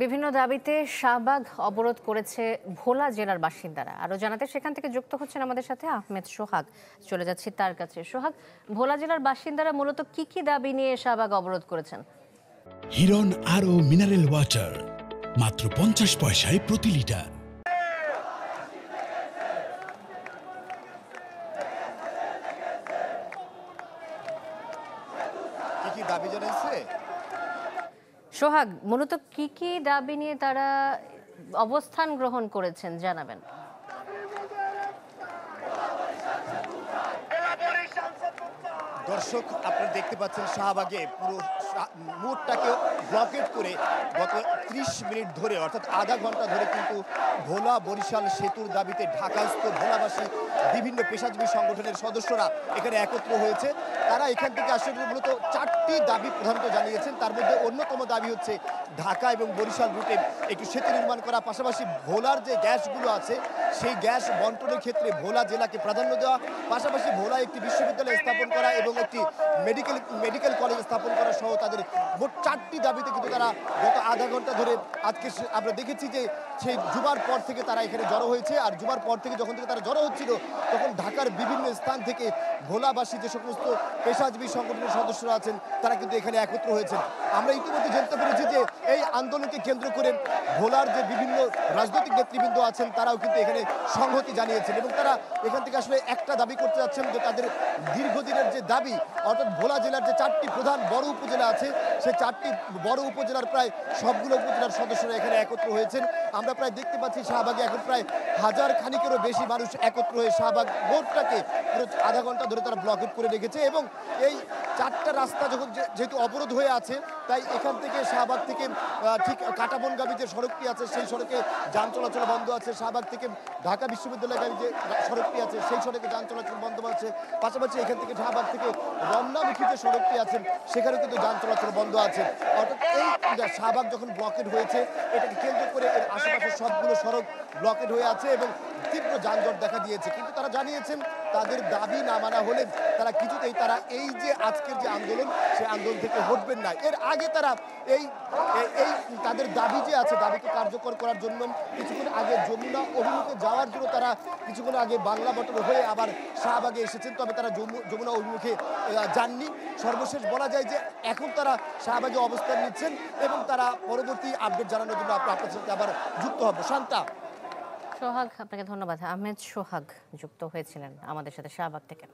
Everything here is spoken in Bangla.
বিভিন্ন দাবিতে শাহবাগ অবরোধ করেছে ভোলা জেলার বাসিন্দারা। আরো জানাতে সেখান থেকে যুক্ত হচ্ছেন আমাদের সাথে আহমেদ সোহাগ। চলে যাচ্ছি তার কাছে। সোহাগ, ভোলা জেলার বাসিন্দারা মূলত কি কি দাবি নিয়ে শাহবাগ অবরোধ করেছেন? হিরন আরও মিনারেল ওয়াটার মাত্র 50 পয়সায় প্রতি লিটার। কি কি দাবি জানাইছে? সোহাগ, মূলত কি কি দাবি নিয়ে তারা অবস্থান গ্রহণ করেছেন জানাবেন। দর্শক, আপনারা দেখতে পাচ্ছেন শাহবাগে পুরো মোড়টাকে ব্লকেট করে গত 30 মিনিট ধরে, অর্থাৎ আধা ঘন্টা ধরে কিন্তু ভোলা বরিশাল সেতুর দাবিতে ঢাকাস্থ ভোলাবাসী বিভিন্ন পেশাজীবী সংগঠনের সদস্যরা এখানে একত্র হয়েছে। তারা এখান থেকে আসলে মূলত 4টি দাবি প্রধানত জানিয়েছেন। তার মধ্যে অন্যতম দাবি হচ্ছে ঢাকা এবং বরিশাল রুটে একটু সেতু নির্মাণ করা, পাশাপাশি ভোলার যে গ্যাসগুলো আছে সেই গ্যাস বন্টনের ক্ষেত্রে ভোলা জেলাকে প্রাধান্য দেওয়া, পাশাপাশি ভোলা একটি বিশ্ববিদ্যালয় স্থাপন করা এবং একটি মেডিকেল কলেজ স্থাপন করা সহ তাদের মোট 4টি দাবিতে কিন্তু তারা গত আধা ঘন্টা ধরে আজকে আমরা দেখেছি যে সেই জুমার পর থেকে তারা এখানে জড়ো হয়েছে। আর জুমার পর থেকে যখন থেকে তারা জড়ো হচ্ছিল তখন ঢাকার বিভিন্ন স্থান থেকে ভোলাবাসী যে সমস্ত পেশাজীবী সংগঠনের সদস্যরা আছেন তারা কিন্তু এখানে একত্র হয়েছেন। আমরা ইতিমধ্যে জানতে পেরেছি যে এই আন্দোলনকে কেন্দ্র করে ভোলার যে বিভিন্ন রাজনৈতিক নেতৃবৃন্দ আছেন তারাও কিন্তু এখানে সংহতি জানিয়েছেন এবং তারা এখান থেকে আসলে একটা দাবি করতে যাচ্ছেন যে তাদের দীর্ঘদিনের যে দাবি, অর্থাৎ ভোলা জেলার যে 4টি প্রধান বড় উপজেলা আছে সেই 4টি বড় উপজেলার প্রায় সবগুলো উপজেলার সদস্যরা এখানে একত্র হয়েছেন। আমরা প্রায় দেখতে পাচ্ছি শাহবাগে এখন প্রায় 1000 খানিকেরও বেশি মানুষ একত্র হয়ে শাহবাগ মোড়টাকে পুরো আধা ঘন্টা ধরে তারা ব্লকেট করে রেখেছে এবং এই 4টা রাস্তা যখন যেহেতু অবরোধ হয়ে আছে তাই এখান থেকে শাহবাগ থেকে ঠিক কাটাবনগামী যে সড়কটি আছে সেই সড়কে যান চলাচল বন্ধ আছে। শাহবাগ থেকে ঢাকা বিশ্ববিদ্যালয়গামী যে সড়কটি আছে সেই সড়কে যান চলাচল বন্ধ আছে। পাশাপাশি এখান থেকে শাহবাগ থেকে রমনামুখী যে সড়কটি আছে সেখানেও কিন্তু যান চলাচল বন্ধ আছে। অর্থাৎ এই শাহবাগ যখন ব্লকেট হয়েছে এটাকে কেন্দ্র করে এর আশেপাশে সবগুলো সড়ক ব্লকেট হয়ে আছে এবং তীব্র যানজট দেখা দিয়েছে। কিন্তু তারা জানিয়েছেন তাদের দাবি না মানা হলে তারা কিছুতেই এই যে আজকের যে আন্দোলন সেই আন্দোলন থেকে হটবেন না। এর আগে তারা এই তাদের দাবি যে আছে দাবিকে কার্যকর করার জন্য কিছুক্ষণ আগে যমুনা অভিমুখে যাওয়ার জন্য তারা কিছুক্ষণ আগে বাংলা মোটর হয়ে আবার শাহবাগে এসেছেন, তবে তারা যমুনা অভিমুখে যাননি। সর্বশেষ বলা যায় যে এখন তারা শাহবাগে অবস্থান নিচ্ছেন এবং তারা পরবর্তী আপডেট জানানোর জন্য আপনার সাথে আবার যুক্ত হব। শান্তা। সোহাগ, আপনাকে ধন্যবাদ। আহমেদ সোহাগ যুক্ত হয়েছিলেন আমাদের সাথে শাহবাগ থেকে।